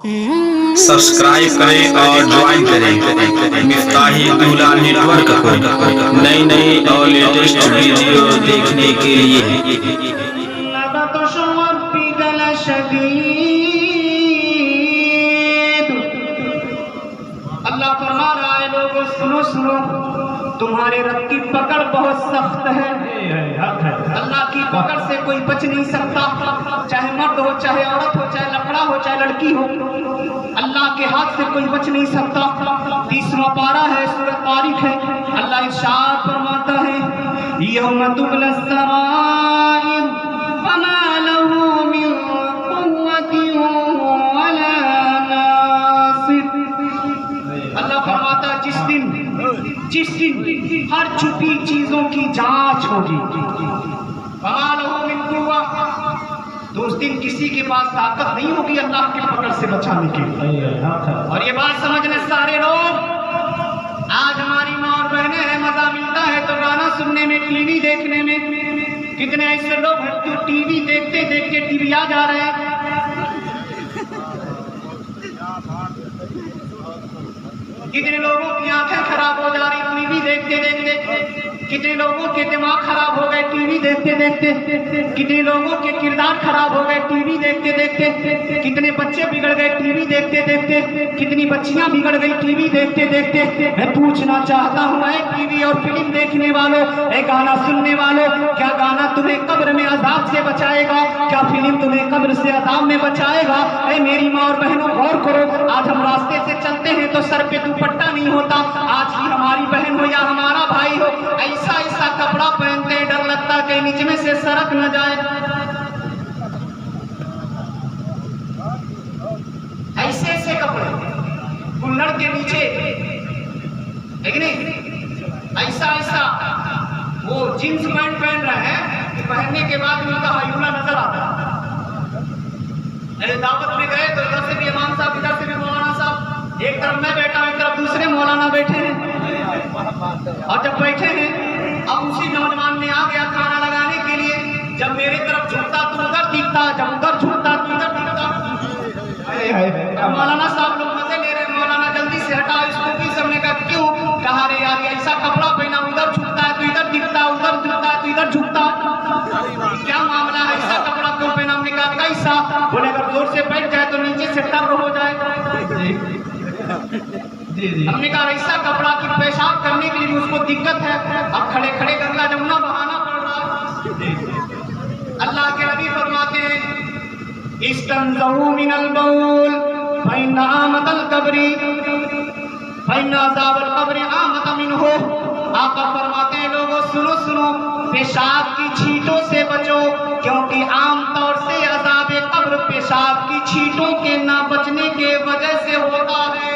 Subscribe करें और join करें मिफ्ताही दूल्हा नेटवर्क को नई नई और लेटेस्ट वीडियो देखने के लिए। अल्लाह फरमा रहा है, लोगों सुनो सुनो, तुम्हारे रब की पकड़ बहुत सख्त है। अल्लाह की पकड़ से कोई बच नहीं सकता, चाहे मर्द हो, चाहे औरत हो, चाहे लकड़ा हो, चाहे लड़की हो, अल्लाह के हाथ से कोई बच नहीं सकता। 30वां पारा है, सूरह तारिक है। अल्लाह इरशाद फरमाता है, यौम तुबला सराइर फमा लहू मिन कुव्वतिन वला नासिर। अल्लाह फरमाता है, जिस दिन हर छुपी चीजों की जांच होगी, फमा लहू मिन कुव्वा, तो उस दिन किसी के पास ताकत नहीं होगी अल्लाह की पकड़ से बचाने की। और ये बात समझने सारे लोग, आज हमारी माँ और बहनें हैं, मजा मिलता है तो गाना सुनने में, टीवी देखने में। कितने ऐसे लोग हैं जो टीवी देखते देखते टीवी आ जा रहे हैं। कितने लोगों की आंखें खराब हो जा रही टीवी देखते देखते। कितने लोगों के दिमाग खराब हो गए टीवी देखते देखते। कितने लोगों के किरदार खराब हो गए टीवी देखते देखते। कितने बच्चे बिगड़ गए टीवी देखते देखते। कितनी बच्चियां बिगड़ गई टीवी देखते देखते। मैं पूछना चाहता हूँ, टीवी और फिल्म देखने वालों, गाना सुनने वालों, क्या गाना तुम्हें कब्र में अजाब से बचाएगा? क्या फिल्म तुम्हें कब्र से अजाब में बचाएगा? मेरी माँ और बहनों गौर करो, आज हम रास्ते से चलते हैं तो सर पे दुपट्टा नहीं होता। आज की हमारी बहन हो या हमारा भाई हो, ऐसा ऐसा कपड़ा पहनते हैं, डर लगता है कहीं नीचे में से सरक न जाए। ऐसे ऐसे कपड़े कुल्हड़ के नीचे, लेकिन ऐसा ऐसा वो जींस पैंट पहन रहे हैं कि पहनने के बाद उनका हयूला नजर आता है। अरे दावत में गए तो इधर से भी इमाम साहब, इधर से भी मौलाना साहब, एक तरफ मैं बैठा हूं, एक तरफ दूसरे मौलाना बैठे हैं। और जब बैठे हैं, अब उसी नौजवान ने आ गया खाना लगाने के लिए। जब मेरे तरफ झुकता तो उधर दिखता, जब उधर झुकता तो इधर दिखता। मौलाना साहब लोग मजे ले रहे, मौलाना जल्दी से हटाओ इसको। की सबने कहा क्यों? कहा रे यार, ऐसा कपड़ा पहना, उधर झुकता है तो इधर दिखता, उधर झुकता है तो इधर झुकता, क्या मामला है? ऐसा कपड़ा क्यों पहना? हमने कहा कैसा? बोले अगर जोर से बैठ जाए तो नीचे से टर हो जाए। हमने कहा ऐसा कपड़ा कि पेशाब करने के लिए उसको दिक्कत है, अब खड़े खड़े गंगा जमुना बहाना पड़ रहा है। अल्लाह के नबी फरमाते हैं, इस्तंज़ऊ मिनल बऊल फइन्ना आमतल कब्री फइन्ना अज़ाबल कब्री आमत मिनहु। आका फरमाते हैं, लोगों सुनो सुनो, पेशाब की छींटों से बचो, क्योंकि आमतौर से अज़ाब कब्र पेशाब की छींटों के ना बचने के वजह से होता है।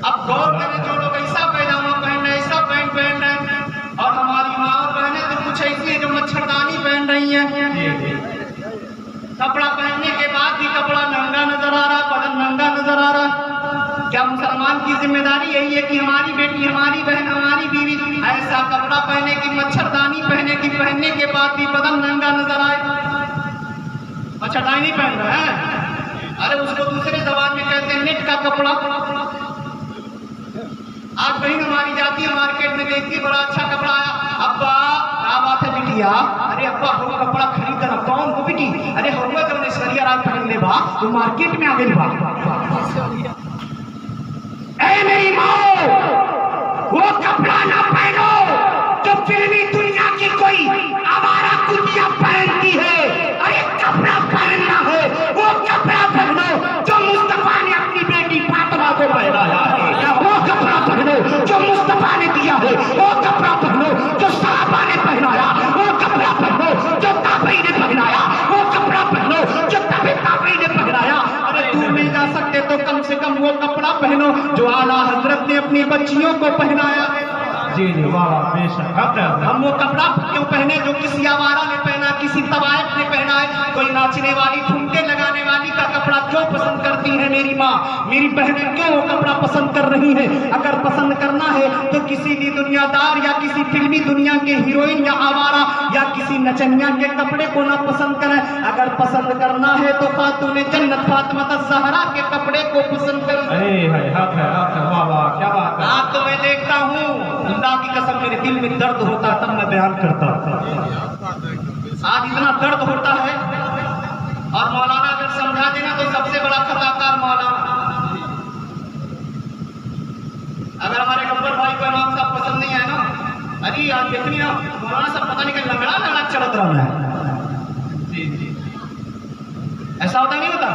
अब गौर करें, जो लोग ऐसा पैजामा पहन रहे, ऐसा पैंट पहन रहे हैं, और हमारी माँ और बहनें तो कुछ ऐसी है जो मच्छरदानी पहन रही हैं। कपड़ा पहनने के बाद भी कपड़ा नंगा नजर आ रहा, बदन नंगा नजर आ रहा। क्या मुसलमान की जिम्मेदारी यही है कि हमारी बेटी, हमारी बहन, हमारी बीवी ऐसा कपड़ा पहने की, मच्छरदानी पहने की, पहनने के बाद भी बदन नंगा नजर आए? मच्छरदानी नहीं पहन रहा है, अरे उसको दूसरे जबान में कहते हैं नेट का कपड़ा। आज बहन हमारी जाती है मार्केट में, देखती बड़ा अच्छा कपड़ा आया, अब्बा क्या बात है बिटिया? अरे अब्बा वो कपड़ा खरीद रहा, कौन हो बेटी? अरे हुआ तो ऐश्वर्या राय पहन ले बा, तो मार्केट में आ गई बा। ऐ मेरी माँ, वो कपड़ा ना पहनो जो फिल्मी दुनिया की कोई आवारा कुतिया पहनती है। अरे कपड़ा पहनना है, वो कपड़ा पहनो जो मुस्तफा ने अपनी बेटी फातिमा को पहनाया है। वो कपड़ा पहनो जो मुस्तफा ने दिया है। वो कपड़ा पहनो जो सहाबा ने पहनाया। वो कपड़ा पहनो जो ताबई ने पहनाया। वो कपड़ा पहनो जो ताबई ने पहनाया। अरे दूर नहीं जा सकते तो कम से कम वो कपड़ा पहनो जो आला हजरत ने अपनी बच्चियों को पहनाया है। जी जी, वाह बेशक। हम वो कपड़ा क्यों पहने जो किसी आवारा ने पहना, किसी तवायफ ने पहना है? कोई नाचने वाली, ठुमके लगाने वाली का कपड़ा क्यों पसंद करती है मेरी माँ, मेरी बहनें क्यों वो कपड़ा पसंद कर रही है? अगर पसंद करना है तो किसी भी दुनियादार या किसी फिल्मी दुनिया के हीरोइन या आवारा या किसी नचनिया के कपड़े को ना पसंद करें। अगर पसंद करना है तो खातून जन्नत फातिमा ज़हरा को पसंद करूं? अरे है हक है वाह वाह क्या बात है। आज तो मैं देखता हूँ, अल्लाह की कसम मेरे दिल में दर्द होता तब मैं बयान करता। आज इतना दर्द होता है, और मौलाना अगर समझा देना तो सबसे बड़ा खताकार मौलाना। अगर हमारे गब्बर भाई को इमाम साहब पसंद नहीं आए ना, अरे आज देखनी ना मौलाना साहब पता नहीं क्या लंगड़ा लंगड़ा चलत रहा है। ऐसा होता नहीं होता?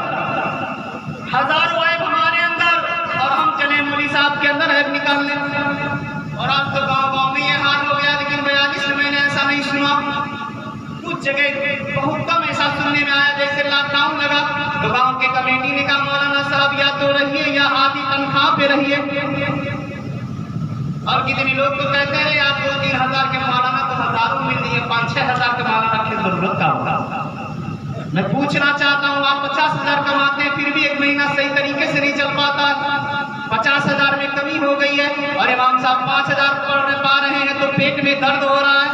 हजारों ऐब हमारे अंदर और हम चले मौली साहब के अंदर ऐब निकालने। और आज तो गांव गांव में ये हाल हो गया, लेकिन 42 में मैंने ऐसा नहीं सुना। कुछ जगह बहुत कम ऐसा सुनने में आया, जैसे लॉकडाउन लगा तो गांव के कमेटी ने कहा मौलाना साहब या तो रहिए या आधी तनख्वाह पे रहिए। और कितने लोग तो कहते हैं आप 2-3 हजार के मौलाना तो हजारों मिल रही है, 5-6 हजार के मौलाना की जरूरत का होगा। मैं पूछना चाहता हूँ, आप 50 हजार कमाते हैं फिर भी एक महीना सही तरीके से नहीं चल पाता। 50 हजार में कमी हो गई है और इमाम साहब 5 हजार पा रहे हैं तो पेट में दर्द हो रहा है।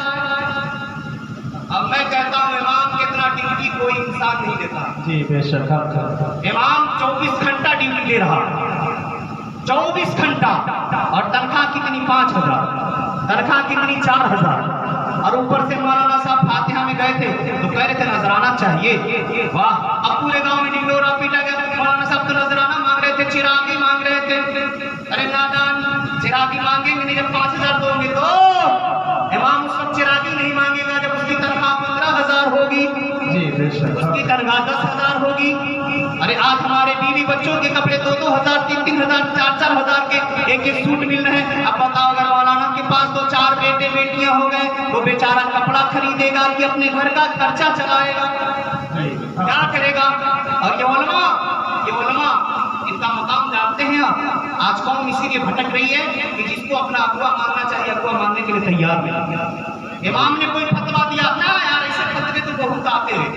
अब मैं कहता हूँ इमाम कितना ड्यूटी कोई इंसान नहीं देता। जी बेशक हक। इमाम 24 घंटा ड्यूटी दे रहा, 24 घंटा, और तनख्वाह कितनी? 5,000, तनख्वाह कितनी? 4,000। और ऊपर से मौलाना साहब फातिहा में गए थे तो कह रहे थे नजराना चाहिए। वाह, अब पूरे गांव में डिंडोरा पीटा गया। मौलाना साहब तो नजराना मांग रहे थे, चिरागी मांग रहे थे। अरे नादान, चिरागी मांगेंगे नहीं, जब 5,000 दोगे तो इमाम उस वक्त चिरागी नहीं मांगेगा जब उसकी तनख्वाह 15,000 होगी, जी बेशक उसकी तनख्वाह 10,000 होगी। अरे आज हमारे बीवी बच्चों के कपड़े 2-2 हजार, 3-3 हजार, 4-4 हजार के एक सूट मिल रहे हैं। अब बताओ अगर मौलाना के पास तो 4 बेटे बेटियां हो गए तो बेचारा कपड़ा खरीदेगा कि अपने घर का खर्चा चलाएगा? क्या करेगा? और ये उलमा इनका मकाम जानते हैं आप? आज कौन इसीलिए भटक रही है कि जिसको अपना अगुआ मानना चाहिए अगुआ मानने के लिए तैयार नहीं। इमाम ने कोई फतवा दिया ना यार, ऐसे फतवे तो बहुत आते हैं,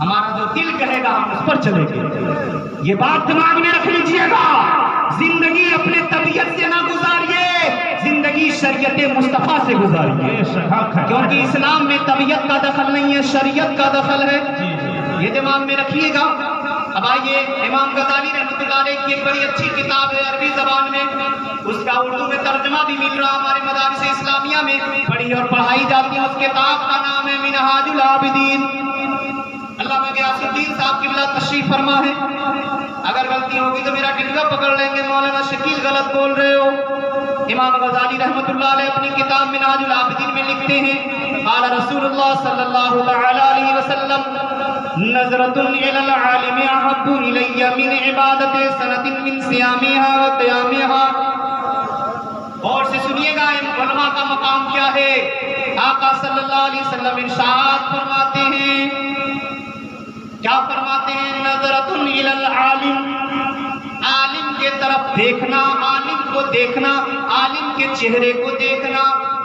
हमारा जो दिल कहेगा हम उस पर चलेंगे। ये बात दिमाग में रख लीजिएगा। जिंदगी अपने तबीयत से ना गुजारिए, जिंदगी शरीयत मुस्तफा से गुजारिए, क्योंकि इस्लाम में तबीयत का दखल नहीं है, शरीयत का दखल है। ये दिमाग में रखिएगा। अब आइए, इमाम गजाली रहमतुल्लाह अलैह की एक बड़ी अच्छी किताब है अरबी जबान में, उसका उर्दू में तर्जमा भी मिल रहा हमारे मदारिस इस्लामिया में पढ़ी और पढ़ाई जाती है। उस किताब का नाम है मिनहाजुल आबिदीन। अल्लामा गयासुद्दीन साहब किबला तशरीफ फरमा है। अगर गलती होगी तो मेरा टिक्का पकड़ लेंगे, मौलाना शकील गलत बोल रहे हो। इमाम गजाली रहमतुल्लाह अलैह अपनी किताब मिनहाजुल आबिदीन में लिखते हैं, क़ाल रसूलुल्लाह सल्लल्लाहु तआला अलैहि वसल्लम नज़रतुन इलल आलिम अहब्बु इलैया मिन इबादति सनतिन मिन सियामिहा व क़ियामिहा। और से सुनिएगा उलमा का मकाम क्या है। आका सल्लल्लाहु अलैहि वसल्लम इरशाद फरमाते हैं, क्या फरमाते हैं? नज़रतुन इलल आलिम, आलिम के तरफ देखना, आलिम को देखना, आलिम के चेहरे को देखना,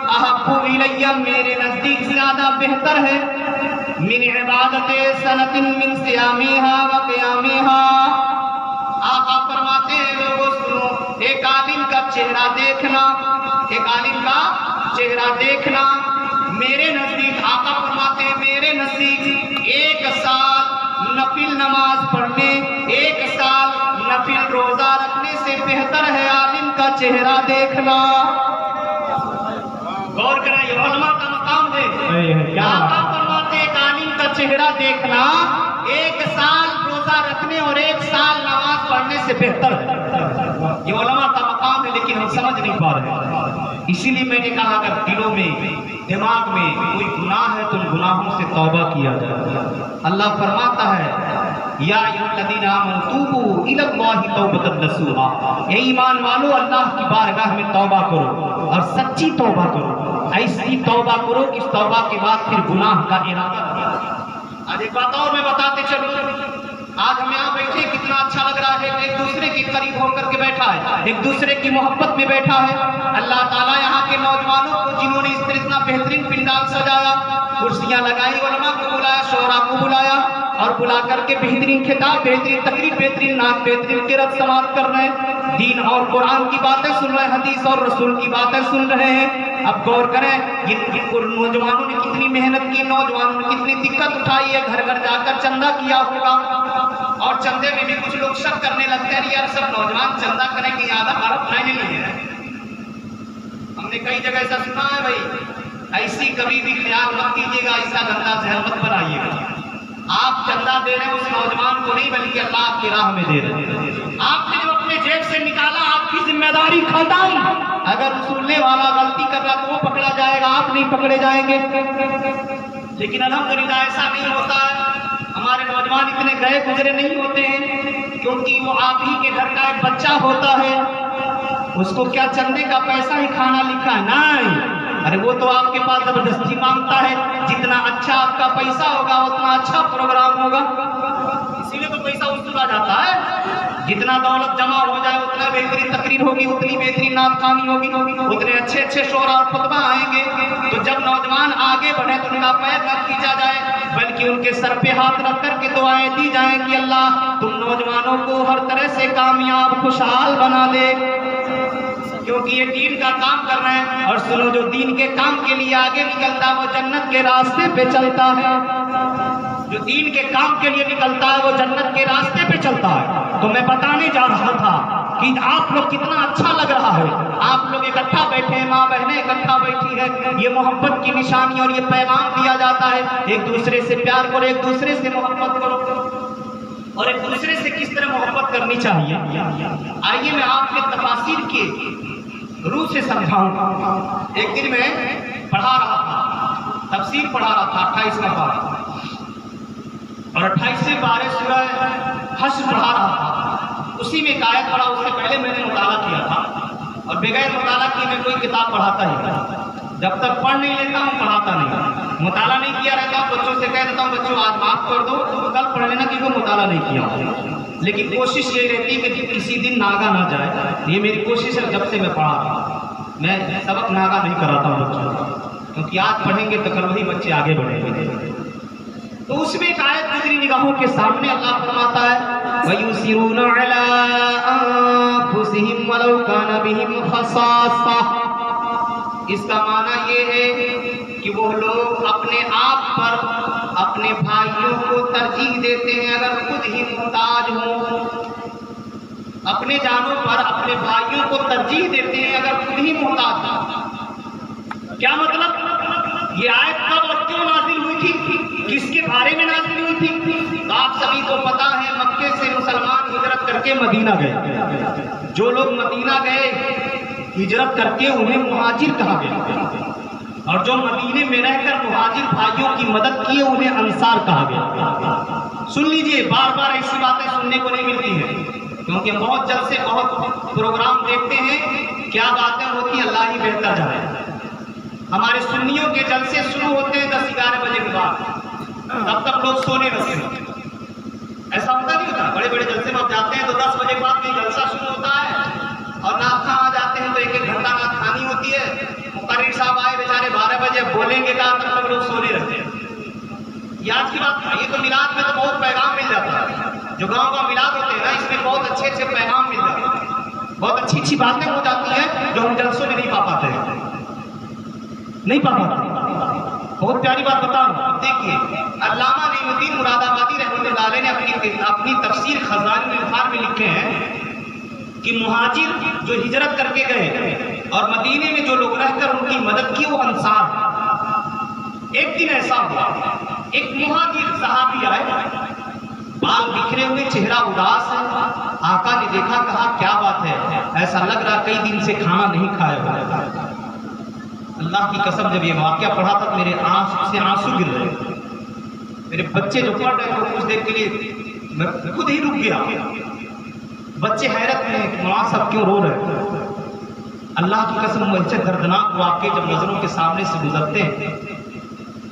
अहब्बु इलैया मेरे नजदीक ज्यादा बेहतर है, मिन इबादते सनतिन मिन सियामिहा व क़ियामिहा। आका फरमाते हैं लोगों सुनो, एक आलिम का चेहरा देखना, एक आलिम का चेहरा देखना मेरे नजदीक, आका फरमाते हैं मेरे नजदीक 1 साल नफिल नमाज पढ़ने, 1 साल नफिल रोजा रखने से बेहतर है आलिम का चेहरा देखना। गौर करें, ये उलमा का मकाम है। आका फरमाते हैं आलिम का चेहरा देखना 1 साल रोजा रखने और 1 साल नमाज पढ़ने से बेहतर है। ये उलमा का मकाम है, लेकिन हम समझ नहीं पा रहे। इसीलिए मैंने कहा अगर दिलों में, दिमाग में कोई गुनाह है तो उन गुनाहों से तौबा किया जाए। अल्लाह फरमाता है, या अय्युहल्लज़ीना आमनू तूबू इलल्लाहि तौबतन नसूहा, ये ईमान वालो अल्लाह की बारगाह में तौबा करो और सच्ची तौबा करो, ऐसी तौबा करो कि इस तौबा के बाद फिर गुनाह का इरादा किया। आज एक बात और मैं बताते चलूं, आज हम यहाँ बैठे कितना अच्छा लग रहा है, एक दूसरे के करीब होकर के बैठा है, एक दूसरे की मोहब्बत में बैठा है। अल्लाह ताला यहाँ के नौजवानों को जिन्होंने इस तरह इतना बेहतरीन पिंडाल सजाया, कुर्सियां लगाई, उलमा को बुलाया, शोरा को बुलाया और बुला करके बेहतरीन खिताब, बेहतरीन तकरीर, बेहतरीन नात, बेहतरीन किरत समाप्त कर रहे हैं, दीन और कुरान की बातें सुन रहे हैं, हदीस और रसूल की बातें सुन रहे हैं। अब गौर करें, नौजवानों ने कितनी मेहनत की, नौजवानों ने कितनी दिक्कत उठाई है, घर घर जाकर चंदा किया होगा और चंदे में भी कुछ लोग शक करने लगते हैं, यार सब नौजवान चंदा करेंगे, आधा अरब नहीं है। हमने कई जगह ऐसा सुना है भाई, ऐसी कभी भी ख्याल मत कीजिएगा, ऐसा गंदा जहर मत बनाइएगा। आप चंदा दे रहे हैं उस नौजवान को नहीं, बल्कि अल्लाह की राह में दे रहे हैं। आपने जो अपने जेब से निकाला, आपकी जिम्मेदारी खत्म। अगर सुनने वाला गलती कर रहा तो वो पकड़ा जाएगा, आप नहीं पकड़े जाएंगे। लेकिन अल्हम्दुलिल्लाह ऐसा नहीं होता है। हमारे नौजवान इतने गए गुजरे नहीं होते हैं, क्योंकि वो आप ही के घर का एक बच्चा होता है, उसको क्या चंदे का पैसा ही खाना लिखा है? नहीं, अरे वो तो आपके पास जबरदस्ती मांगता है। जितना अच्छा आपका पैसा होगा उतना अच्छा प्रोग्राम होगा, इसीलिए तो पैसा वसूला जाता है। जितना दौलत जमा हो जाए उतना बेहतरीन तकरीर होगी, उतनी बेहतरीन नात खानी होगी, उतने अच्छे अच्छे शोरा और खुतबा आएंगे। तो जब नौजवान आगे बढ़े तो उनका पैर न खींचा जाए, बल्कि उनके सर पे हाथ रख करके दुआएं दी जाएं कि अल्लाह तुम नौजवानों को हर तरह से कामयाब खुशहाल बना दे, क्योंकि ये दीन का काम कर रहे हैं। और सुनो, जो दीन के काम के लिए आगे निकलता है वो जन्नत के रास्ते पे चलता है। जो दीन के काम के लिए निकलता है वो जन्नत के रास्ते पे चलता है। तो मैं बताने जा रहा था कि आप लोग कितना अच्छा लग रहा है, आप लोग इकट्ठा बैठे हैं, माँ बहनें इकट्ठा बैठी है। ये मोहब्बत की निशानी और ये पैगाम दिया जाता है, एक दूसरे से प्यार करो, एक दूसरे से मोहब्बत करो। और एक दूसरे से किस तरह मोहब्बत करनी चाहिए, आइए मैं आपके तफासिर के रूह से समझाऊंगा। एक दिन मैं पढ़ा रहा था, तफसीर पढ़ा रहा था 28 का पारा, और 28 से 12 सूरह हश्र पढ़ा रहा था। उसी में एक आयत पढ़ा, उससे पहले मैंने मुताला किया था, और बगैर मुताला किए मैं कोई किताब पढ़ाता ही, जब तक पढ़ नहीं लेता हूँ पढ़ाता नहीं। मुताला नहीं किया रहता हूँ, बच्चों से कह देता हूँ बच्चों आज माफ कर दो, कल पढ़ लेना क्योंकि मुताला नहीं किया। लेकिन कोशिश ये रहती है कि किसी दिन नागा ना जाए, ये मेरी कोशिश है। जब से मैं पढ़ा रहा हूँ, मैं सबक नागा नहीं कराता हूँ बच्चों को, क्योंकि आज पढ़ेंगे तो कल वही बच्चे आगे बढ़ेंगे। तो उसमें एक आयत गुजरी निगाहों के सामने, अल्लाह फरमाता है वयुसिरूना अला अनफुसिहिम वलौ काना बिहिम खसासा। इसका माना ये है कि वो लोग अपने आप पर अपने भाइयों को तरजीह देते हैं अगर खुद ही मुहताज हो। अपने जानों पर अपने भाइयों को तरजीह देते हैं अगर खुद ही मुहताज हो। क्या मतलब? ये आयत कब और क्यों नाजिल हुई थी, किसके बारे में नाजिल हुई थी? तो आप सभी को पता है, मक्के से मुसलमान हिजरत करके मदीना गए। जो लोग मदीना गए हिजरत करके उन्हें मुहाजिर कहा गया, और जो मदीने में रहकर मुहाजिर भाइयों की मदद किए उन्हें अंसार कहा गया। सुन लीजिए, बार बार ऐसी बातें सुनने को नहीं मिलती हैं, क्योंकि बहुत जल्द से बहुत प्रोग्राम देखते हैं, क्या बातें होती हैं अल्लाह ही बेहतर जाने। हमारे सुन्नियों के जलसे शुरू होते हैं 10-11 बजे के बाद, तब तक लोग सोने लगते हैं। ऐसा होता नहीं होता? बड़े बड़े जलसे में आप जाते हैं तो 10 बजे के बाद कहीं जलसा शुरू होता है, और नात खा आ जाते हैं तो 1-1 घंटा नात खानी होती है। मुकर्रिर साहब आए बेचारे 12 बजे, बोलेंगे कहा तब तक लोग सोने रहते हैं। ये आज की बात है। ये तो मिलाद में तो बहुत पैगाम मिल जाता है, जो गाँव का मिलाद होते हैं ना, इसमें बहुत अच्छे अच्छे पैगाम मिल जाते हैं, बहुत अच्छी अच्छी बातें हो जाती हैं जो हम जलसों में नहीं पा पाते हैं, नहीं पा पाते। बहुत प्यारी बात बता रहा हूँ। देखिए, अल्लामा नईमुद्दीन मुरादाबादी रहमतुल्लाह अलैह ने अपनी तफसीर खज़ाइनुल इल्फान में लिखे हैं कि मुहाजिर जो हिजरत करके गए और मदीने में जो लोग रहकर उनकी मदद की वो अंसार। एक दिन ऐसा हुआ, एक मुहाजिर सहाबी आए, बाल बिखरे हुए, चेहरा उदास है। आका ने देखा, कहा क्या बात है, ऐसा लग रहा कई दिन से खाना नहीं खाया हुआ। अल्लाह की कसम, जब ये वाक़या पढ़ा था मेरे आंसू से आंसू गिर रहे। मेरे बच्चे जो पढ़ रहे थे कुछ देर के लिए मैं खुद ही रुक गया। बच्चे हैरत में, माँ सब क्यों रो रहे? अल्लाह की कसम, ऐसे दर्दनाक वाक़े जब नजरों के सामने से गुजरते हैं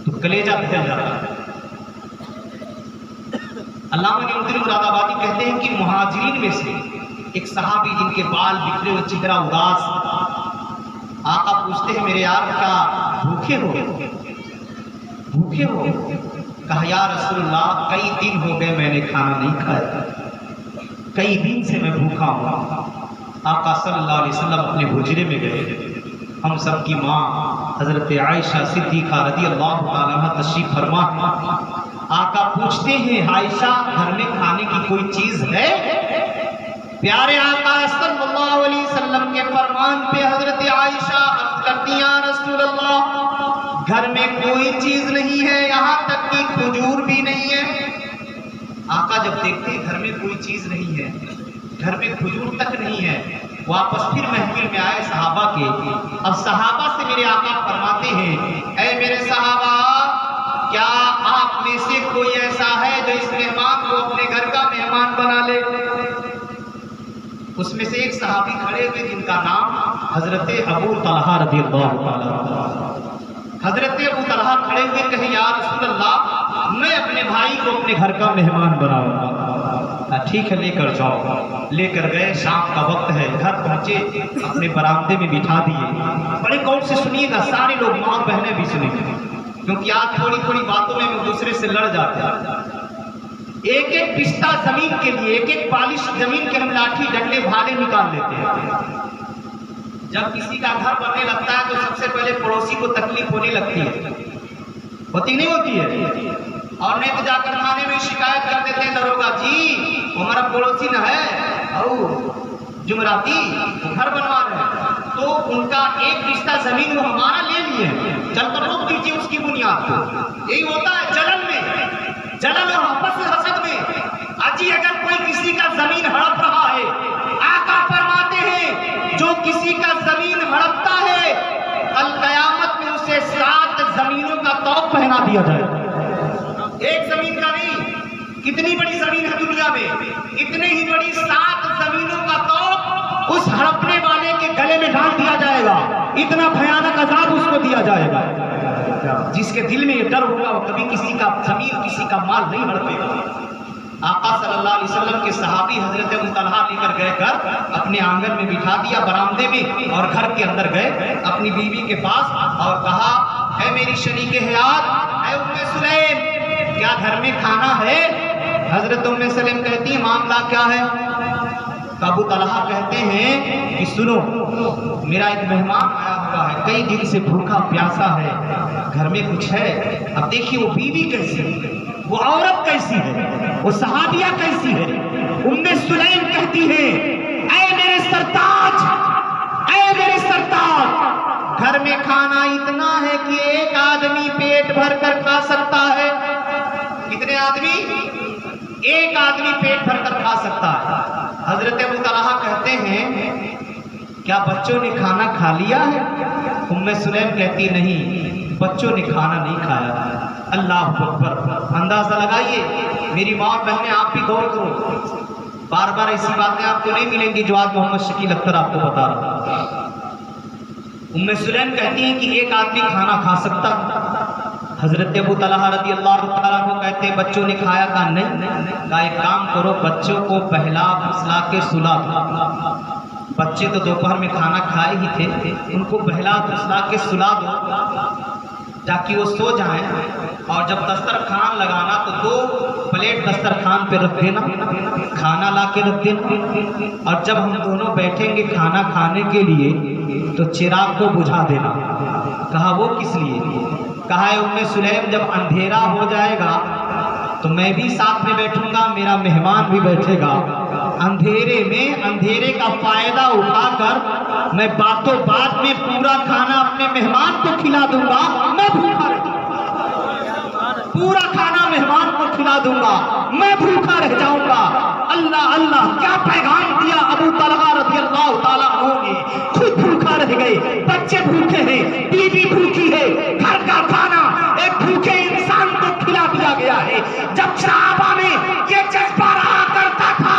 तो कलेजा फिसल जाता है। अल्लामा नईमुद्दीन मुरादाबादी कहते हैं कि मुहाजिरीन में से एक सहाबी जिनके बाल बिखरे हुए, चेहरा उदास, आका पूछते हैं मेरे यार क्या भूखे हो? भूखे हो? कहा या रसूलल्लाह, कई दिन हो गए मैंने खाना नहीं खाया, कई दिन से मैं भूखा हूँ। आका सल्लल्लाहु अलैहि वसल्लम अपने हुजरे में गए। हम सब की माँ हजरत आयशा सिद्दीक़ा रज़ियल्लाहु ताला अन्हा तशरीफ फरमा। आका पूछते हैं आयशा घर में खाने की कोई चीज है? प्यारे आका सल्लल्लाहु अलैहि वसल्लम के फरमान पे हजरत आयशा अर्ज करती हैं, रसूल अल्लाह घर में कोई चीज नहीं है, यहाँ तक कि खजूर भी नहीं है। आका जब देखते घर में कोई चीज नहीं है, घर में खजूर तक नहीं है, वापस फिर महफिल में आए सहाबा के। अब सहाबा से मेरे आका फरमाते हैं, ऐ मेरे सहाबा, क्या आप में से कोई ऐसा है जो इस मेहमान को अपने घर का मेहमान बना ले? उसमें से एक सहाबी खड़े हुए जिनका नाम हजरत अबू तलहा रज़ियल्लाहु ताला। हजरत अबू तलहा खड़े हुए कहे, या रसूल अल्लाह मैं अपने भाई को अपने घर का मेहमान बनाऊंगा। ठीक है लेकर जाओ। लेकर गए, शाम का वक्त है, घर पहुंचे, अपने बरामदे में बिठा दिए। बड़े गौर से सुनिएगा, सारे लोग माँ और बहनें भी सुनेंगे, क्योंकि आज थोड़ी थोड़ी बातों में एक दूसरे से लड़ जाते हैं। एक एक पिस्ता जमीन के लिए, एक एक पालिश जमीन के हम लाठी डंडे भाले निकाल लेते हैं। जब किसी का घर बनने लगता है तो सबसे पहले पड़ोसी को तकलीफ होने लगती है, होती नहीं होती है? और नहीं तो जाकर थाने में शिकायत कर देते हैं, दरोगा जी वो हमारा पड़ोसी न है और जुमराती घर बनवा रहे हैं, तो उनका एक रिश्ता जमीन वो हमारा ले लिए, चलकर रोक दीजिए उसकी बुनियाद को। यही होता है जलन में, जलन और आपस हसद में। अजी अगर कोई किसी का जमीन हड़प रहा है, आका फरमाते हैं जो किसी का जमीन हड़पता है कल कयामत में उसे 7 जमीनों का तौक पहना दिया जाए। एक जमीन का नहीं, कितनी बड़ी जमीन है दुनिया में, इतने ही बड़ी 7 जमीनों का तौक उस हड़पने वाले के गले में डाल दिया जाएगा। इतना भयानक अजाब उसको दिया जाएगा। जिसके दिल में ये डर होगा वो कभी किसी का जमीन, किसी का माल नहीं हड़पेगा। आका सल्लल्लाहु अलैहि वसल्लम के सहाबी हजरत अबू तलहा लेकर गए घर, अपने आंगन में बिठा दिया बरामदे में, और घर के अंदर गए अपनी बीवी के पास और कहा, है मेरी शरीके हयात, है उम्मे सुलैम, क्या घर में खाना है? हजरत उम्मे सुलैम कहती है, मामला क्या है? अबू तलहा कहते हैं कि सुनो, मेरा एक मेहमान आया हुआ है, कई दिन से भूखा प्यासा है, घर में कुछ है। अब देखिए वो बीवी कैसी है, वो औरत कैसी है, वो सहाबिया कैसी है। उम्मे सुलैम कहती है, ऐ मेरे सरताज, ऐ मेरे सरताज, घर में खाना इतना है कि एक आदमी पेट भर कर खा सकता है। कितने आदमी? एक आदमी पेट भर कर खा सकता है। हजरत अबू तलहा कहते हैं, क्या बच्चों ने खाना खा लिया है? उम्मे सुलैम कहती नहीं, बच्चों ने खाना नहीं खाया। अल्लाह अकबर। अंदाजा लगाइए मेरी माँ और बहनें, आप भी गौर करो, बार बार ऐसी बातें आपको नहीं मिलेंगी जो आज मोहम्मद शकील अख्तर आपको बता रहा। उम्मे सुलैम कहती हैं कि एक आदमी खाना खा सकता। हजरत अबू तलहा रज़ियल्लाहु ताला को कहते हैं, बच्चों ने खाया? का नहीं। का एक काम करो, बच्चों को पहला फुसला के सुला दो। बच्चे तो दोपहर में खाना खाए ही थे, उनको बहला फुसला के सुला दो ताकि वो सो जाएं। और जब दस्तरखान लगाना तो 2 प्लेट दस्तरखान पे रख देना, खाना ला के रख देना, और जब हम दोनों बैठेंगे खाना खाने के लिए तो चिराग को बुझा देना। कहा वो किस लिए? कहा है उम्मे सुलैम, जब अंधेरा हो जाएगा तो मैं भी साथ में बैठूंगा, मेरा मेहमान भी बैठेगा। अंधेरे में अंधेरे का फायदा उठाकर मैं बातों बात में पूरा खाना अपने मेहमान को खिला दूंगा, मैं भूखा रह जाऊंगा। पूरा खाना मेहमान को खिला दूंगा, मैं भूखा रह जाऊंगा। अल्लाह अल्लाह, क्या पैगाम दिया अबू तलहा रज़ियल्लाहु ताला अन्हु ने। खुद भूखा रह गए, बच्चे भूखे हैं, बीवी भूखी है, घर का खाना एक भूखे इंसान को खिला दिया गया है। जब सहाबा में ये जज्बा रहा करता था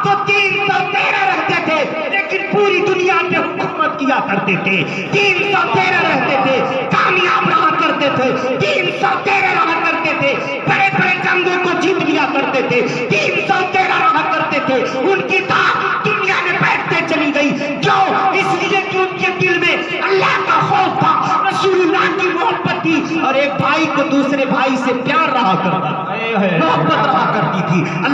तो 313 रहते थे, लेकिन पूरी दुनिया पे हुकूमत किया करते थे। 313 रहते थे, कामयाब रहा करते थे। 313 रहा करते थे, बड़े बड़े जंगों को जीत लिया करते थे। 313 रहा करते थे, उनकी ताकत दुनिया में बैठते चली गई। क्यों? इसलिए कि उनके दिल में अल्लाह का खौफ था, रसूलुल्लाह की मोहब्बत थी, और एक भाई को दूसरे भाई से प्यार रहा करता, मोहब्बत रहा करती थी।